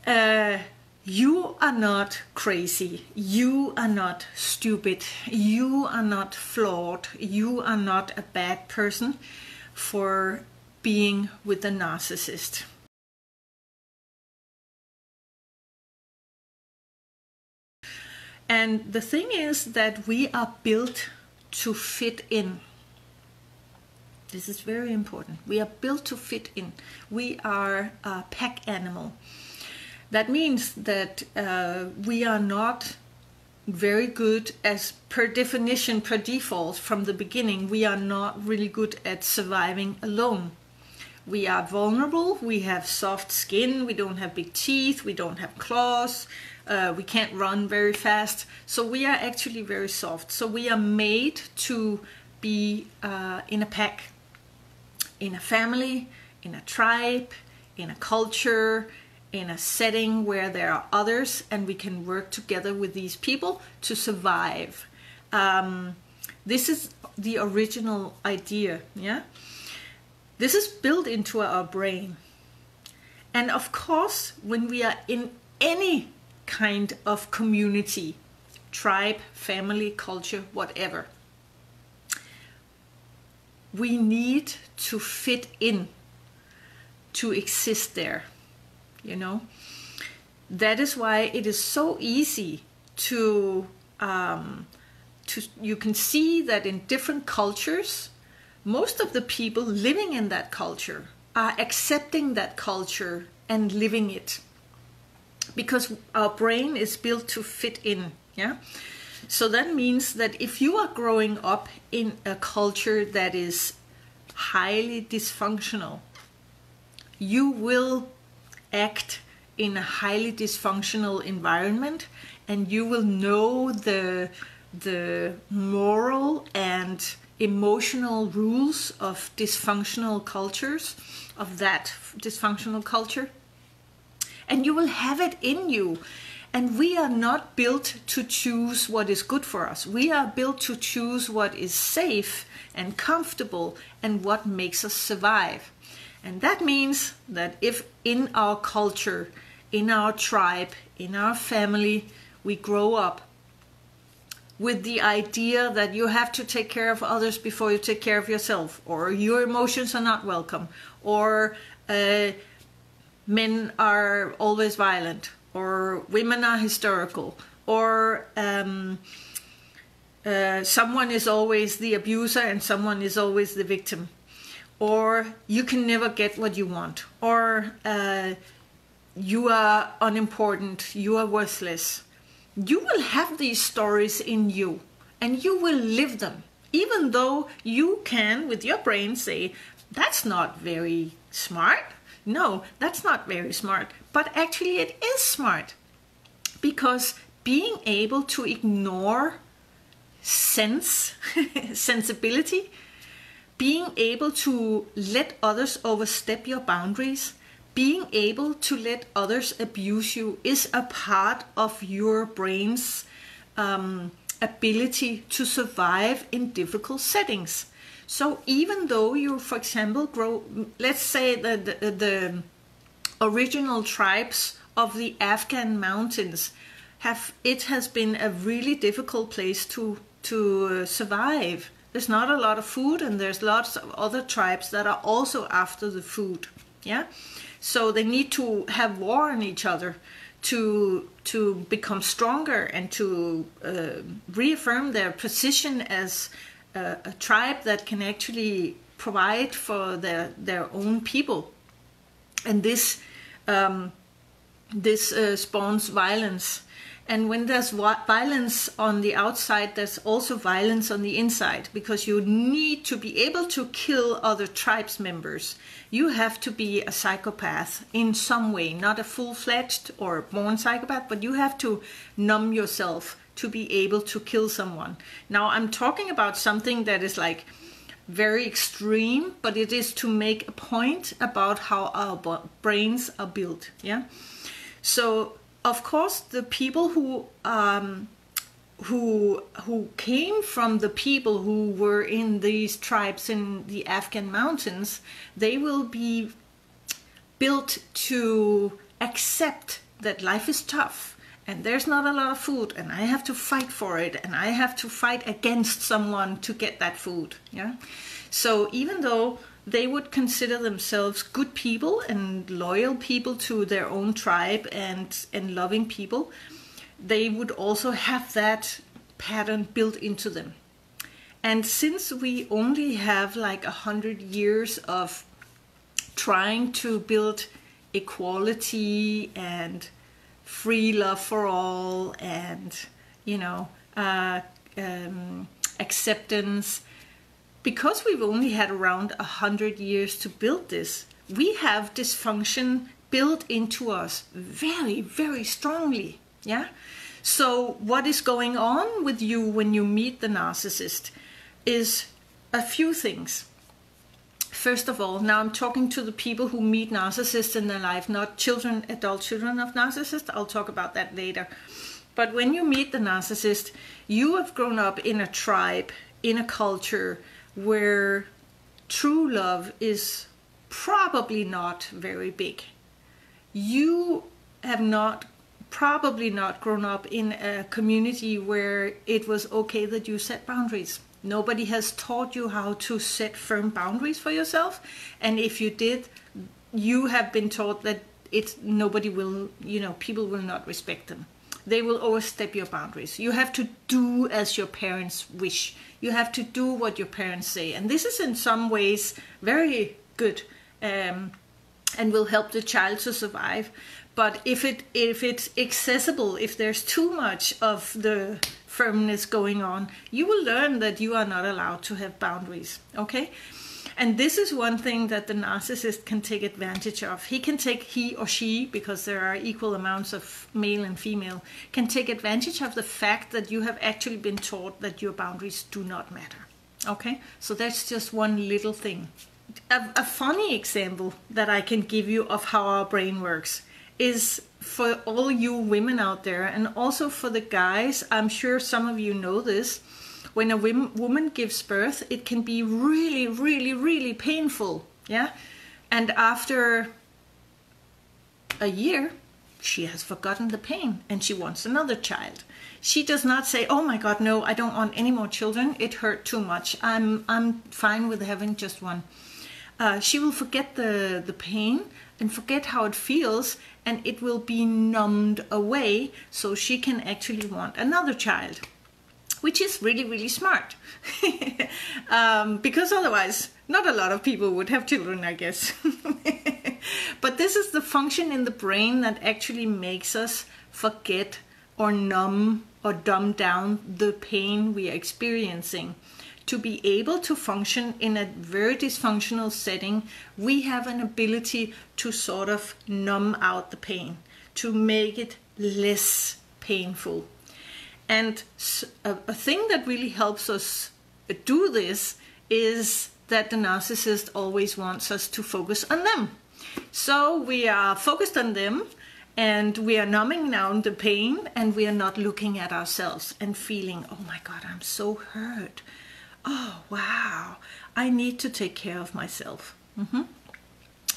You are not crazy. You are not stupid. You are not flawed. You are not a bad person for being with a narcissist. And the thing is that we are built to fit in. This is very important. We are built to fit in. We are a pack animal. That means that we are not very good, as per definition, per default, from the beginning, we are not really good at surviving alone. We are vulnerable, we have soft skin, we don't have big teeth, we don't have claws, we can't run very fast. So we are actually very soft. So we are made to be in a pack, in a family, in a tribe, in a culture, in a setting where there are others, and we can work together with these people to survive. This is the original idea, yeah? This is built into our brain. And of course, when we are in any kind of community, tribe, family, culture, whatever, we need to fit in to exist there. You know, that is why it is so easy to you can see that in different cultures, most of the people living in that culture are accepting that culture and living it, because our brain is built to fit in. Yeah. So that means that if you are growing up in a culture that is highly dysfunctional, you will act in a highly dysfunctional environment, and you will know the moral and emotional rules of dysfunctional cultures, of that dysfunctional culture, and you will have it in you. And we are not built to choose what is good for us. We are built to choose what is safe and comfortable and what makes us survive. And that means that if in our culture, in our tribe, in our family, we grow up with the idea that you have to take care of others before you take care of yourself, or your emotions are not welcome, or men are always violent, or women are hysterical, or someone is always the abuser and someone is always the victim, or you can never get what you want, or you are unimportant, you are worthless. You will have these stories in you, and you will live them, even though you can, with your brain, say, that's not very smart. No, that's not very smart. But actually it is smart, because being able to ignore sensibility, being able to let others overstep your boundaries, being able to let others abuse you is a part of your brain's ability to survive in difficult settings. So even though you, for example, let's say that the original tribes of the Afghan mountains has been a really difficult place to survive. There's not a lot of food, and there's lots of other tribes that are also after the food. Yeah, so they need to have war on each other to become stronger and to reaffirm their position as a tribe that can actually provide for their own people. And this spawns violence. And when there's violence on the outside, there's also violence on the inside, because you need to be able to kill other tribes members. You have to be a psychopath in some way, not a full-fledged or born psychopath, but you have to numb yourself to be able to kill someone. Now, I'm talking about something that is like very extreme, but it is to make a point about how our brains are built. Yeah. So, of course, the people who came from the people who were in these tribes in the Afghan mountains, they will be built to accept that life is tough and there's not a lot of food and I have to fight for it and I have to fight against someone to get that food. Yeah. So even though they would consider themselves good people and loyal people to their own tribe and loving people, they would also have that pattern built into them. And since we only have like 100 years of trying to build equality and free love for all and, you know, acceptance, because we've only had around 100 years to build this, we have dysfunction built into us very, very strongly. Yeah. So what is going on with you when you meet the narcissist is a few things. First of all, now I'm talking to the people who meet narcissists in their life, not children, adult children of narcissists. I'll talk about that later. But when you meet the narcissist, you have grown up in a tribe, in a culture where true love is probably not very big. You have probably not grown up in a community where it was okay that you set boundaries. Nobody has taught you how to set firm boundaries for yourself. And if you did, you have been taught that nobody will, you know, people will not respect them. They will overstep your boundaries. You have to do as your parents wish. You have to do what your parents say. And this is in some ways very good and will help the child to survive. But if it's accessible, if there's too much of the firmness going on, you will learn that you are not allowed to have boundaries. Okay? And this is one thing that the narcissist can take advantage of. He or she, because there are equal amounts of male and female, can take advantage of the fact that you have actually been taught that your boundaries do not matter. Okay? So that's just one little thing. A funny example that I can give you of how our brain works is for all you women out there, and also for the guys. I'm sure some of you know this. When a woman gives birth, it can be really, really, really painful. Yeah. And after a year, she has forgotten the pain and she wants another child. She does not say, oh my God, no, I don't want any more children. It hurt too much. I'm fine with having just one. She will forget the pain and forget how it feels, and it will be numbed away so she can actually want another child, which is really, really smart. Because otherwise, not a lot of people would have children, I guess. But this is the function in the brain that actually makes us forget or numb or dumb down the pain we are experiencing. To be able to function in a very dysfunctional setting, we have an ability to sort of numb out the pain, to make it less painful. And a thing that really helps us do this is that the narcissist always wants us to focus on them. So we are focused on them and we are numbing down the pain, and we are not looking at ourselves and feeling, oh my God, I'm so hurt. Oh, wow, I need to take care of myself.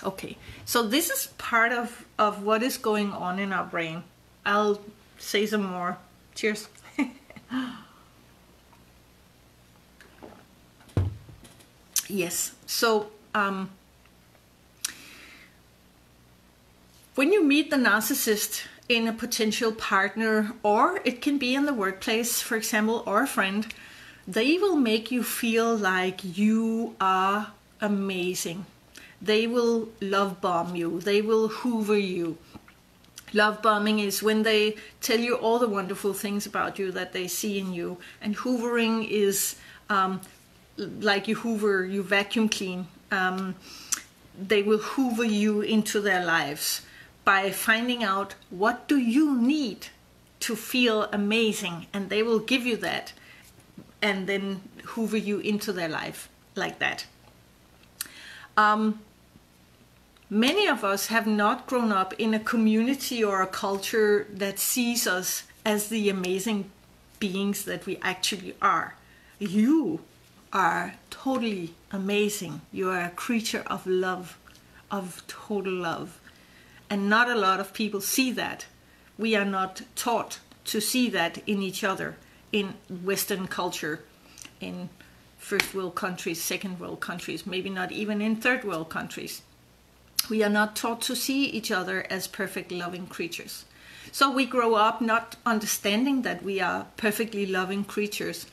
Okay, so this is part of what is going on in our brain. I'll say some more. Cheers. Yes, so when you meet the narcissist in a potential partner, or it can be in the workplace, for example, or a friend, they will make you feel like you are amazing. They will love bomb you. They will hoover you. Love bombing is when they tell you all the wonderful things about you that they see in you. And hoovering is like you hoover, you vacuum clean. They will hoover you into their lives by finding out what do you need to feel amazing. And they will give you that. And then hoover you into their life like that. Many of us have not grown up in a community or a culture that sees us as the amazing beings that we actually are. You are totally amazing. You are a creature of love, of total love. And not a lot of people see that. We are not taught to see that in each other, in Western culture, in first world countries, second world countries, maybe not even in third world countries. We are not taught to see each other as perfect loving creatures. So we grow up not understanding that we are perfectly loving creatures.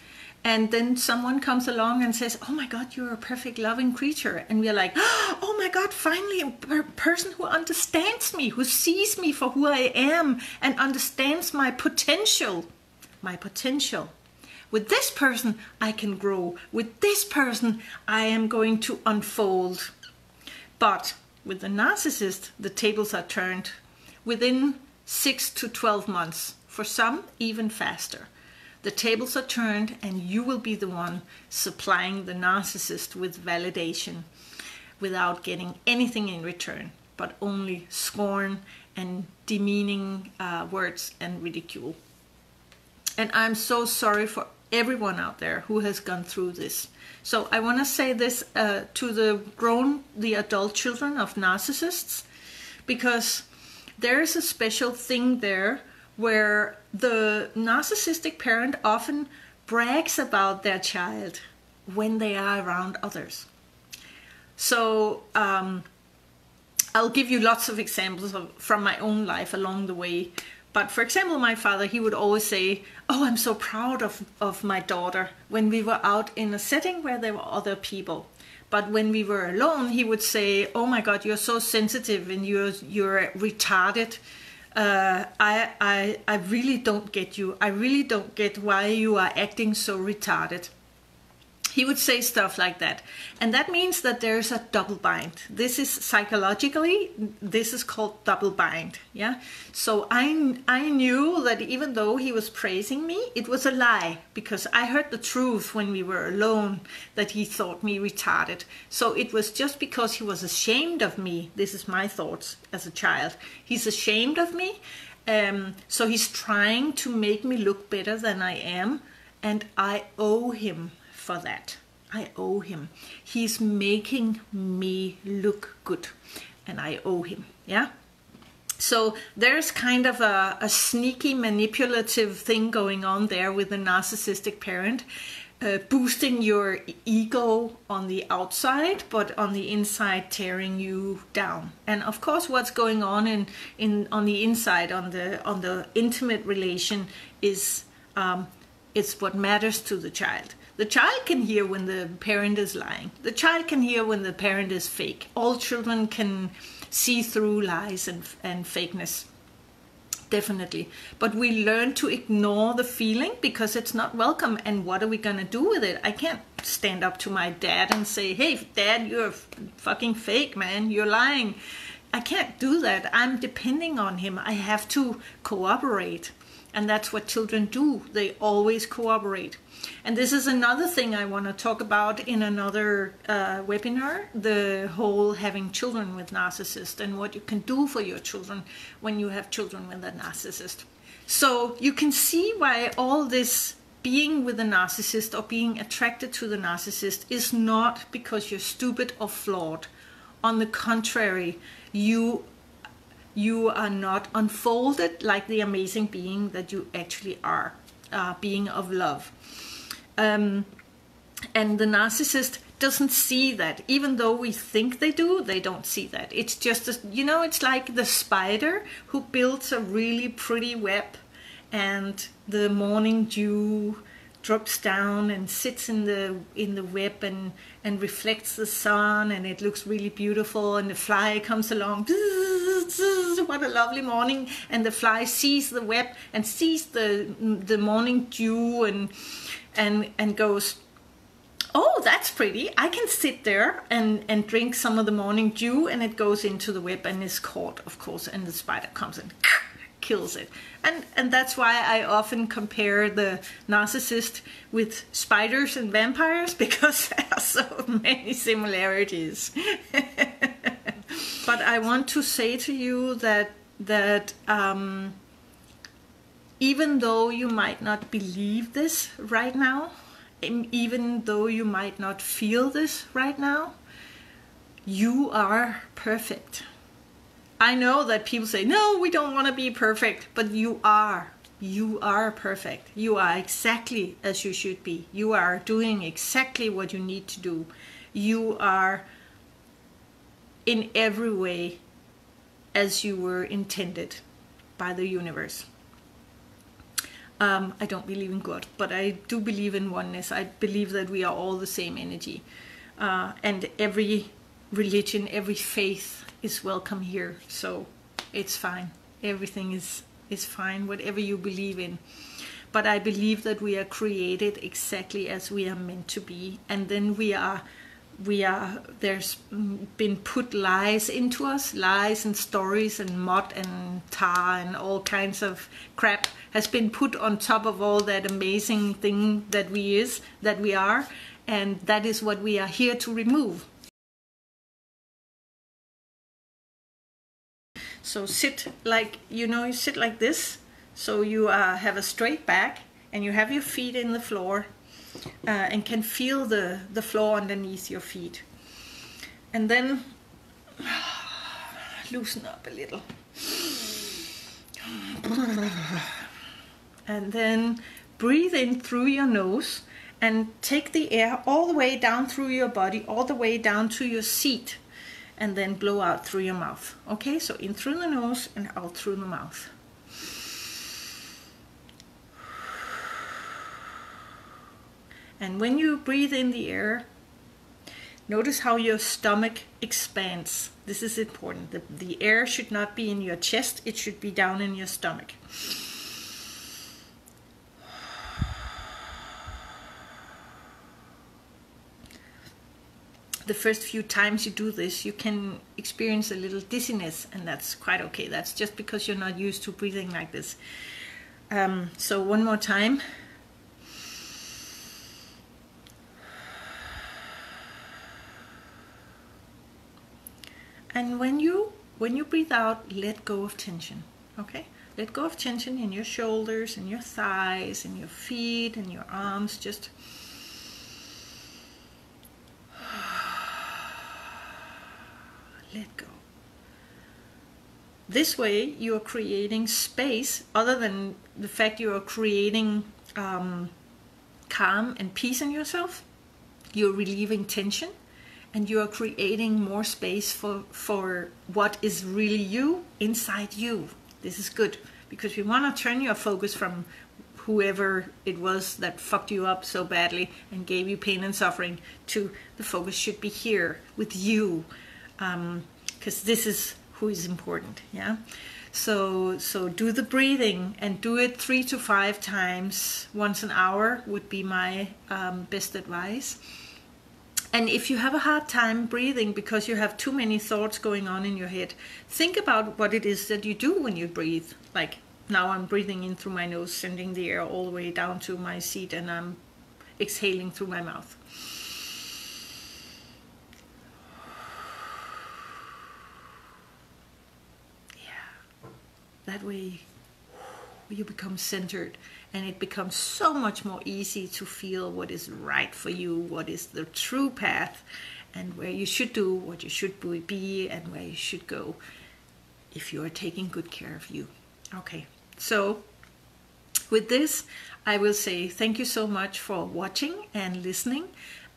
And then someone comes along and says, oh my God, you're a perfect loving creature. And we're like, oh my God, finally a person who understands me, who sees me for who I am and understands my potential. My potential. With this person, I can grow. With this person, I am going to unfold. But with the narcissist, the tables are turned within 6 to 12 months. For some, even faster. The tables are turned and you will be the one supplying the narcissist with validation without getting anything in return, but only scorn and demeaning words and ridicule. And I'm so sorry for everyone out there who has gone through this. So I want to say this to the adult children of narcissists, because there is a special thing there where the narcissistic parent often brags about their child when they are around others. So I'll give you lots of examples from my own life along the way. But for example, my father, he would always say, oh, I'm so proud of my daughter, when we were out in a setting where there were other people. But when we were alone, he would say, oh my God, you're so sensitive and you're retarded. I really don't get you. I really don't get why you are acting so retarded. He would say stuff like that. And that means that there's a double bind. This is psychologically, this is called double bind. Yeah. So I knew that even though he was praising me, it was a lie, because I heard the truth when we were alone that he thought me retarded. So it was just because he was ashamed of me. This is my thoughts as a child. He's ashamed of me. So he's trying to make me look better than I am. And I owe him for that. I owe him. He's making me look good and I owe him. Yeah. So there's kind of a sneaky manipulative thing going on there with the narcissistic parent, boosting your ego on the outside, but on the inside tearing you down. And of course, what's going on on the inside, on the intimate relation is it's what matters to the child. The child can hear when the parent is lying. The child can hear when the parent is fake. All children can see through lies and fakeness. Definitely. But we learn to ignore the feeling because it's not welcome. And what are we going to do with it? I can't stand up to my dad and say, hey, Dad, you're fucking fake, man. You're lying. I can't do that. I'm depending on him. I have to cooperate. And that's what children do. They always cooperate. And this is another thing I want to talk about in another webinar, the whole having children with narcissists and what you can do for your children when you have children with a narcissist. So you can see why all this being with a narcissist or being attracted to the narcissist is not because you're stupid or flawed. On the contrary, you are not unfolded like the amazing being that you actually are, being of love. And the narcissist doesn't see that. Even though we think they do, they don't see that. It's just, it's like the spider who builds a really pretty web and the morning dew drops down and sits in the web and reflects the sun, and it looks really beautiful, and the fly comes along, what a lovely morning, and the fly sees the web and sees the morning dew and goes, oh, that's pretty. I can sit there and drink some of the morning dew, and it goes into the web and is caught, of course, and the spider comes and kills it. And that's why I often compare the narcissist with spiders and vampires, because there are so many similarities. But I want to say to you that even though you might not believe this right now, even though you might not feel this right now, you are perfect. I know that people say, no, we don't want to be perfect, but you are. You are perfect. You are exactly as you should be. You are doing exactly what you need to do. You are in every way as you were intended by the universe. I don't believe in God, but I do believe in oneness. I believe that we are all the same energy. And every religion, every faith is welcome here. So it's fine. Everything is fine, whatever you believe in. But I believe that we are created exactly as we are meant to be. And then there's been put lies into us, lies and stories and mud and tar and all kinds of crap has been put on top of all that amazing thing that we are, and that is what we are here to remove. So sit like, you sit like this, so you have a straight back and you have your feet in the floor. And can feel the floor underneath your feet. And then loosen up a little. And then breathe in through your nose and take the air all the way down through your body, all the way down to your seat. And then blow out through your mouth. Okay, so in through the nose and out through the mouth. And when you breathe in the air, notice how your stomach expands. This is important. The air should not be in your chest, it should be down in your stomach. The first few times you do this, you can experience a little dizziness, and that's quite okay. That's just because you're not used to breathing like this. So one more time. And when you breathe out, let go of tension, okay? Let go of tension in your shoulders, and your thighs, and your feet, and your arms. Just let go. This way you are creating space, other than the fact you are creating calm and peace in yourself. You're relieving tension. And you are creating more space for what is really you inside you. This is good, because we want to turn your focus from whoever it was that fucked you up so badly and gave you pain and suffering to the focus should be here with you, because this is who is important. Yeah. So do the breathing and do it 3 to 5 times once an hour would be my best advice. And if you have a hard time breathing because you have too many thoughts going on in your head, think about what it is that you do when you breathe. Like now I'm breathing in through my nose, sending the air all the way down to my seat, and I'm exhaling through my mouth. Yeah, that way you become centered. And it becomes so much more easy to feel what is right for you, what is the true path, and where you should do, what you should be, and where you should go if you are taking good care of you. Okay, so with this, I will say thank you so much for watching and listening.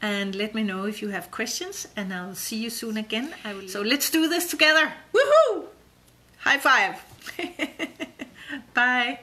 And let me know if you have questions, and I'll see you soon again. So let's do this together. Woohoo! High five. Bye.